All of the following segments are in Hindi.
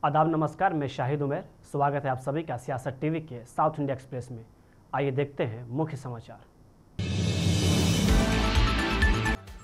आदाब नमस्कार, मैं शाहिद उमर। स्वागत है आप सभी का सियासत टीवी के साउथ इंडिया एक्सप्रेस में। आइए देखते हैं मुख्य समाचार।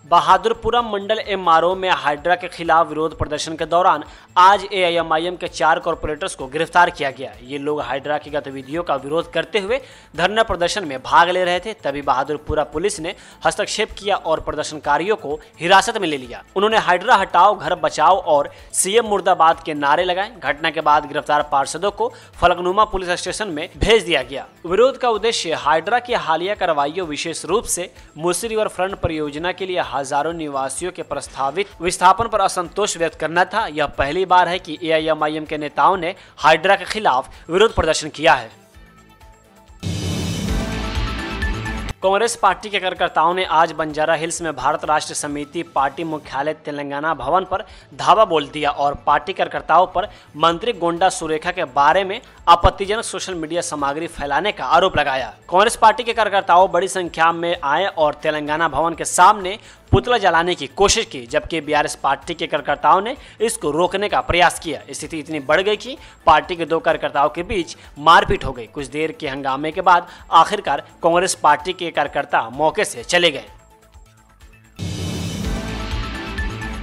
बहादुरपुरा मंडल एमआरओ में हाइड्रा के खिलाफ विरोध प्रदर्शन के दौरान आज एआईएमआईएम के 4 कॉरपोरेटर्स को गिरफ्तार किया गया। ये लोग हाइड्रा की गतिविधियों का विरोध करते हुए धरना प्रदर्शन में भाग ले रहे थे। तभी बहादुरपुरा पुलिस ने हस्तक्षेप किया और प्रदर्शनकारियों को हिरासत में ले लिया। उन्होंने हाइड्रा हटाओ, घर बचाओ और सीएम मुर्दाबाद के नारे लगाए। घटना के बाद गिरफ्तार पार्षदों को फलकनुमा पुलिस स्टेशन में भेज दिया गया। विरोध का उद्देश्य हाइड्रा की हालिया कार्रवाइयों, विशेष रूप से मूसी रिवर फ्रंट परियोजना के लिए हजारों निवासियों के प्रस्तावित विस्थापन पर असंतोष व्यक्त करना था। यह पहली बार है कि एआईएमआईएम के नेताओं ने हाइड्रा के खिलाफ विरोध प्रदर्शन किया है। कांग्रेस पार्टी के कार्यकर्ताओं ने आज बंजारा हिल्स में भारत राष्ट्र समिति पार्टी मुख्यालय तेलंगाना भवन पर धावा बोल दिया और पार्टी कार्यकर्ताओं पर मंत्री गोंडा सुरेखा के बारे में आपत्तिजनक सोशल मीडिया सामग्री फैलाने का आरोप लगाया। कांग्रेस पार्टी के कार्यकर्ताओं बड़ी संख्या में आए और तेलंगाना भवन के सामने पुतला जलाने की कोशिश की, जबकि बीआरएस पार्टी के कार्यकर्ताओं ने इसको रोकने का प्रयास किया। स्थिति इतनी बढ़ गई कि पार्टी के 2 कार्यकर्ताओं के बीच मारपीट हो गई। कुछ देर के हंगामे के बाद आखिरकार कांग्रेस पार्टी के कार्यकर्ता मौके से चले गए।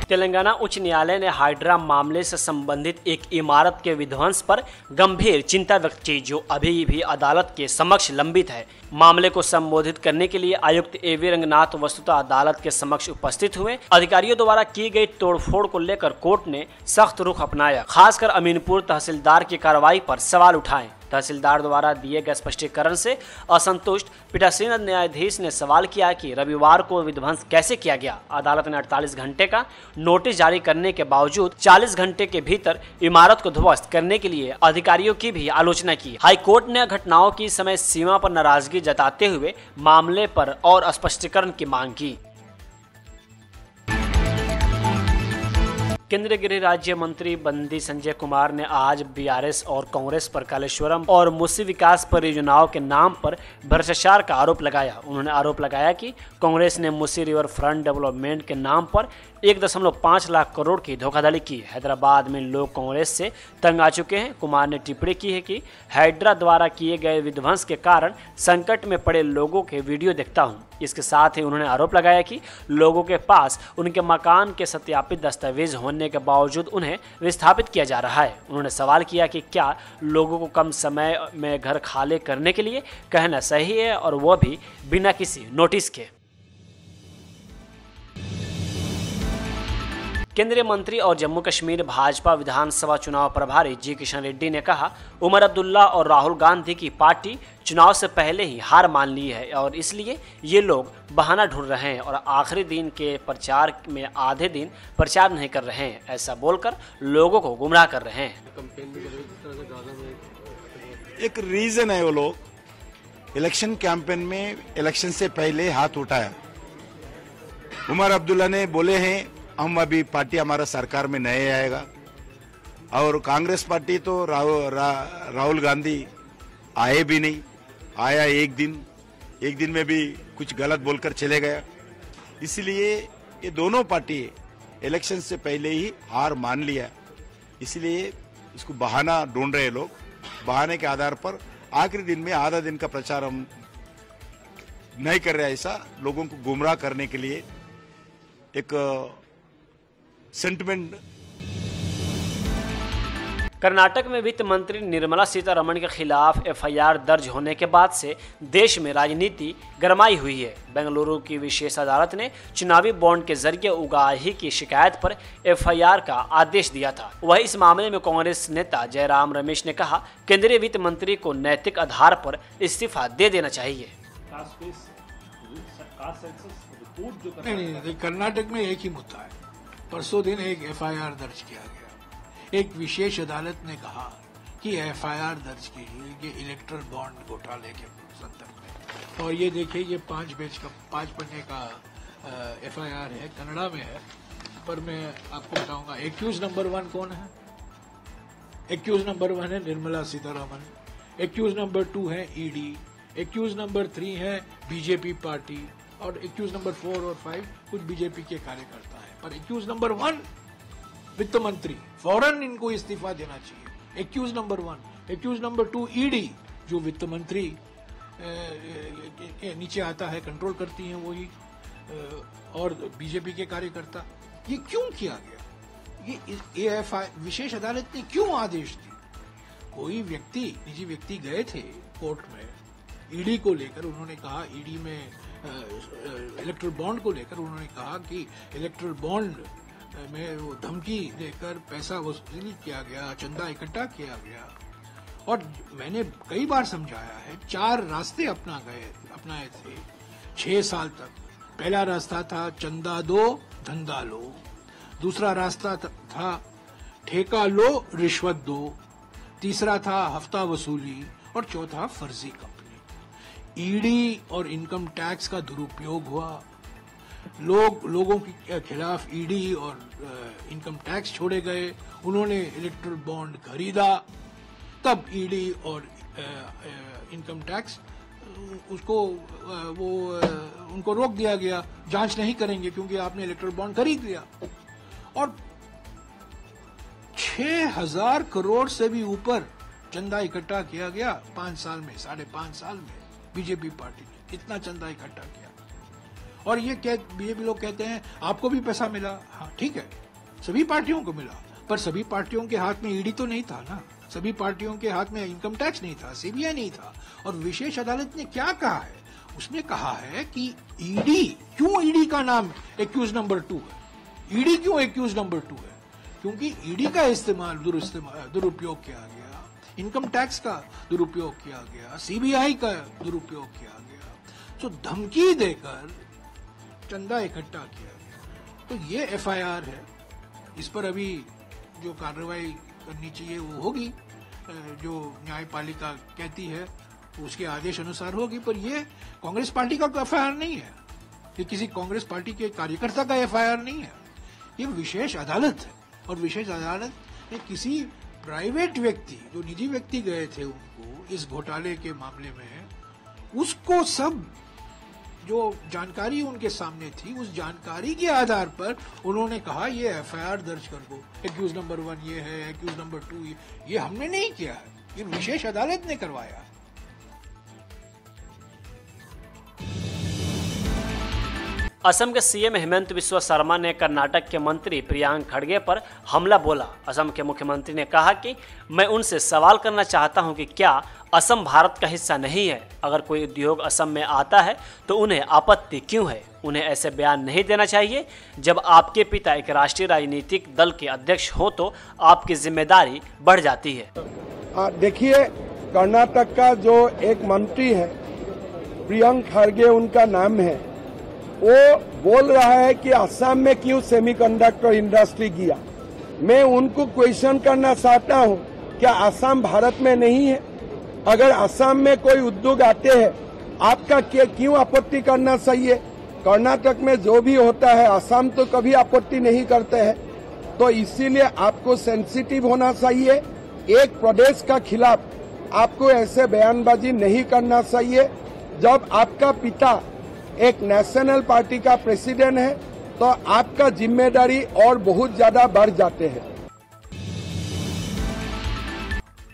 तेलंगाना उच्च न्यायालय ने हाइड्रा मामले से संबंधित एक इमारत के विध्वंस पर गंभीर चिंता व्यक्त की, जो अभी भी अदालत के समक्ष लंबित है। मामले को संबोधित करने के लिए आयुक्त एवी रंगनाथ वस्तुतः अदालत के समक्ष उपस्थित हुए। अधिकारियों द्वारा की गई तोड़फोड़ को लेकर कोर्ट ने सख्त रुख अपनाया, खासकर अमीनपुर तहसीलदार की कार्रवाई पर सवाल उठाए। तहसीलदार द्वारा दिए गए स्पष्टीकरण से असंतुष्ट पीठासीन न्यायाधीश ने सवाल किया कि रविवार को विध्वंस कैसे किया गया। अदालत ने 48 घंटे का नोटिस जारी करने के बावजूद 40 घंटे के भीतर इमारत को ध्वस्त करने के लिए अधिकारियों की भी आलोचना की। हाईकोर्ट ने घटनाओं की समय सीमा पर नाराजगी जताते हुए मामले पर और स्पष्टीकरण की मांग की। केंद्रीय गृह राज्य मंत्री बंदी संजय कुमार ने आज बीआरएस और कांग्रेस पर कालेश्वरम और मूसी विकास परियोजनाओं के नाम पर भ्रष्टाचार का आरोप लगाया। उन्होंने आरोप लगाया कि कांग्रेस ने मूसी रिवर फ्रंट डेवलपमेंट के नाम पर 1.5 लाख करोड़ की धोखाधड़ी की। हैदराबाद में लोग कांग्रेस से तंग आ चुके हैं। कुमार ने टिप्पणी की है कि हाइड्रा द्वारा किए गए विध्वंस के कारण संकट में पड़े लोगों के वीडियो देखता हूं। इसके साथ ही उन्होंने आरोप लगाया कि लोगों के पास उनके मकान के सत्यापित दस्तावेज होने के बावजूद उन्हें विस्थापित किया जा रहा है। उन्होंने सवाल किया कि क्या लोगों को कम समय में घर खाली करने के लिए कहना सही है, और वह भी बिना किसी नोटिस के। केंद्रीय मंत्री और जम्मू कश्मीर भाजपा विधानसभा चुनाव प्रभारी जी किशन रेड्डी ने कहा, उमर अब्दुल्ला और राहुल गांधी की पार्टी चुनाव से पहले ही हार मान ली है और इसलिए ये लोग बहाना ढूंढ रहे हैं और आखिरी दिन के प्रचार में आधे दिन प्रचार नहीं कर रहे हैं। ऐसा बोलकर लोगों को गुमराह कर रहे हैं। एक रीजन है, वो लोग इलेक्शन कैंपेन में इलेक्शन से पहले हाथ उठाया। उमर अब्दुल्ला ने बोले हैं हम अभी पार्टी हमारा सरकार में नहीं आएगा, और कांग्रेस पार्टी तो राहुल गांधी आए भी नहीं, आया एक दिन में भी कुछ गलत बोलकर चले गया। इसलिए ये दोनों पार्टी इलेक्शन से पहले ही हार मान लिया, इसलिए इसको बहाना ढूंढ रहे लोग। बहाने के आधार पर आखिरी दिन में आधा दिन का प्रचार हम नहीं कर रहे, ऐसा लोगों को गुमराह करने के लिए एक सेंटिमेंट। कर्नाटक में वित्त मंत्री निर्मला सीतारमण के खिलाफ एफआईआर दर्ज होने के बाद से देश में राजनीति गरमाई हुई है। बेंगलुरु की विशेष अदालत ने चुनावी बॉन्ड के जरिए उगाही की शिकायत पर एफआईआर का आदेश दिया था। वहीं इस मामले में कांग्रेस नेता जयराम रमेश ने कहा, केंद्रीय वित्त मंत्री को नैतिक आधार पर इस्तीफा दे देना चाहिए। नहीं, कर्नाटक में एक ही मुद्दा है। परसों दिन एक एफआईआर दर्ज किया गया। एक विशेष अदालत ने कहा कि एफआईआर दर्ज की गई कि इलेक्ट्रल बॉन्ड घोटाले के संदर्भ में, और ये देखिए ये 5 पन्ने का एफआईआर है, कन्नड़ा में है। पर मैं आपको बताऊंगा एक्यूज नंबर 1 कौन है। एक्यूज नंबर 1 है निर्मला सीतारमण, एक्यूज नंबर 2 है ईडी, एक्यूज नंबर 3 है बीजेपी पार्टी, और एक्यूज नंबर 4 और 5 कुछ बीजेपी के कार्यकर्ता है। पर एक्यूज नंबर 1 वित्त मंत्री, फौरन इनको इस्तीफा देना चाहिए। Accused number 1। Accused number 2 ED, जो वित्त मंत्री के नीचे आता है, कंट्रोल करती हैं वही, और बीजेपी के कार्यकर्ता। ये क्यों किया गया? ये एएफआई विशेष अदालत ने क्यों आदेश दी? कोई व्यक्ति, निजी व्यक्ति गए थे कोर्ट में ईडी को लेकर, उन्होंने कहा ईडी में इलेक्ट्रल बॉन्ड को लेकर उन्होंने कहा कि इलेक्ट्रल बॉन्ड में वो धमकी देकर पैसा वसूली किया गया, चंदा इकट्ठा किया गया। और मैंने कई बार समझाया है, 4 रास्ते अपनाए थे 6 साल तक। पहला रास्ता था चंदा दो धंधा लो, दूसरा रास्ता था ठेका लो रिश्वत दो, तीसरा था हफ्ता वसूली, और चौथा फर्जी कंपनी। ईडी और इनकम टैक्स का दुरुपयोग हुआ। लोगों के खिलाफ ईडी और इनकम टैक्स छोड़े गए। उन्होंने इलेक्ट्रल बॉन्ड खरीदा, तब ईडी और इनकम टैक्स उनको रोक दिया गया, जांच नहीं करेंगे क्योंकि आपने इलेक्ट्रल बॉन्ड खरीद लिया। और 6,000 करोड़ से भी ऊपर चंदा इकट्ठा किया गया 5 साल में, 5.5 साल में बीजेपी पार्टी ने इतना चंदा इकट्ठा किया। और ये बीजेपी लोग कहते हैं आपको भी पैसा मिला। हाँ ठीक है, सभी पार्टियों को मिला, पर सभी पार्टियों के हाथ में ईडी तो नहीं था ना, सभी पार्टियों के हाथ में इनकम टैक्स नहीं था, सीबीआई नहीं था। और विशेष अदालत ने क्या कहा है? उसने कहा है कि ईडी, क्यों ईडी का नाम एक्यूज नंबर 2 है? ईडी क्यों एक्यूज नंबर 2 है? क्योंकि ईडी का दुरुपयोग किया गया, इनकम टैक्स का दुरुपयोग किया गया, सीबीआई का दुरुपयोग किया गया, तो धमकी देकर चंदा इकट्ठा किया गया। तो ये एफआईआर है, इस पर अभी जो कार्रवाई करनी चाहिए वो होगी, जो न्यायपालिका कहती है उसके आदेश अनुसार होगी। पर ये कांग्रेस पार्टी का एफआईआर नहीं है, ये किसी कांग्रेस पार्टी के कार्यकर्ता का एफआईआर नहीं है, ये विशेष अदालत है। और विशेष अदालत ने किसी प्राइवेट व्यक्ति, जो निजी व्यक्ति गए थे उनको इस घोटाले के मामले में, उसको सब जो जानकारी उनके सामने थी, उस जानकारी के आधार पर उन्होंने कहा ये एफआईआर दर्ज कर दो, एक्यूज नंबर 1 ये है, एक्यूज नंबर 2 ये हमने नहीं किया है, ये विशेष अदालत ने करवाया है। असम के सीएम हेमंत बिस्वा शर्मा ने कर्नाटक के मंत्री प्रियांक खड़गे पर हमला बोला। असम के मुख्यमंत्री ने कहा कि मैं उनसे सवाल करना चाहता हूं कि क्या असम भारत का हिस्सा नहीं है? अगर कोई उद्योग असम में आता है तो उन्हें आपत्ति क्यों है? उन्हें ऐसे बयान नहीं देना चाहिए। जब आपके पिता एक राष्ट्रीय राजनीतिक दल के अध्यक्ष हो तो आपकी जिम्मेदारी बढ़ जाती है। देखिए, कर्नाटक का जो एक मंत्री है प्रियांक खड़गे उनका नाम है, वो बोल रहा है कि असम में क्यों सेमीकंडक्टर इंडस्ट्री गया। मैं उनको क्वेश्चन करना चाहता हूं, क्या असम भारत में नहीं है? अगर असम में कोई उद्योग आते हैं, आपका क्यों आपत्ति करना चाहिए? कर्नाटक में जो भी होता है, असम तो कभी आपत्ति नहीं करते हैं। तो इसीलिए आपको सेंसिटिव होना चाहिए। एक प्रदेश का खिलाफ आपको ऐसे बयानबाजी नहीं करना चाहिए। जब आपका पिता एक नेशनल पार्टी का प्रेसिडेंट है तो आपका जिम्मेदारी और बहुत ज्यादा बढ़ जाते हैं।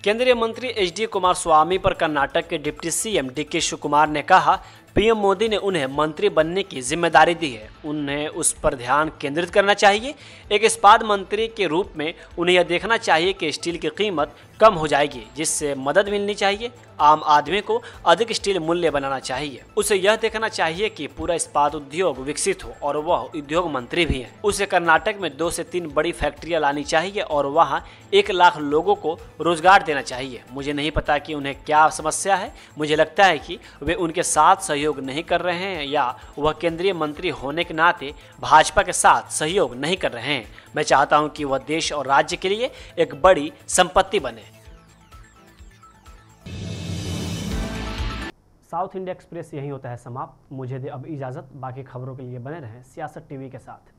केंद्रीय मंत्री एचडी कुमारस्वामी पर कर्नाटक के डिप्टी सीएम डीके शिवकुमार ने कहा, पीएम मोदी ने उन्हें मंत्री बनने की जिम्मेदारी दी है, उन्हें उस पर ध्यान केंद्रित करना चाहिए। एक इस्पात मंत्री के रूप में उन्हें यह देखना चाहिए कि स्टील की कीमत कम हो जाएगी, जिससे मदद मिलनी चाहिए। आम आदमी को अधिक स्टील मूल्य बनाना चाहिए। उसे यह देखना चाहिए कि पूरा इस्पात उद्योग विकसित हो और वह उद्योग मंत्री भी हैं। उसे कर्नाटक में 2 से 3 बड़ी फैक्ट्रियां लानी चाहिए और वहां 1 लाख लोगों को रोजगार देना चाहिए। मुझे नहीं पता कि उन्हें क्या समस्या है। मुझे लगता है कि वे उनके साथ सहयोग नहीं कर रहे हैं या वह केंद्रीय मंत्री होने के नाते भाजपा के साथ सहयोग नहीं कर रहे हैं। मैं चाहता हूं कि वह देश और राज्य के लिए एक बड़ी संपत्ति बने। साउथ इंडिया एक्सप्रेस यही होता है समाप्त। मुझे दे अब इजाज़त। बाकी खबरों के लिए बने रहें सियासत टीवी के साथ।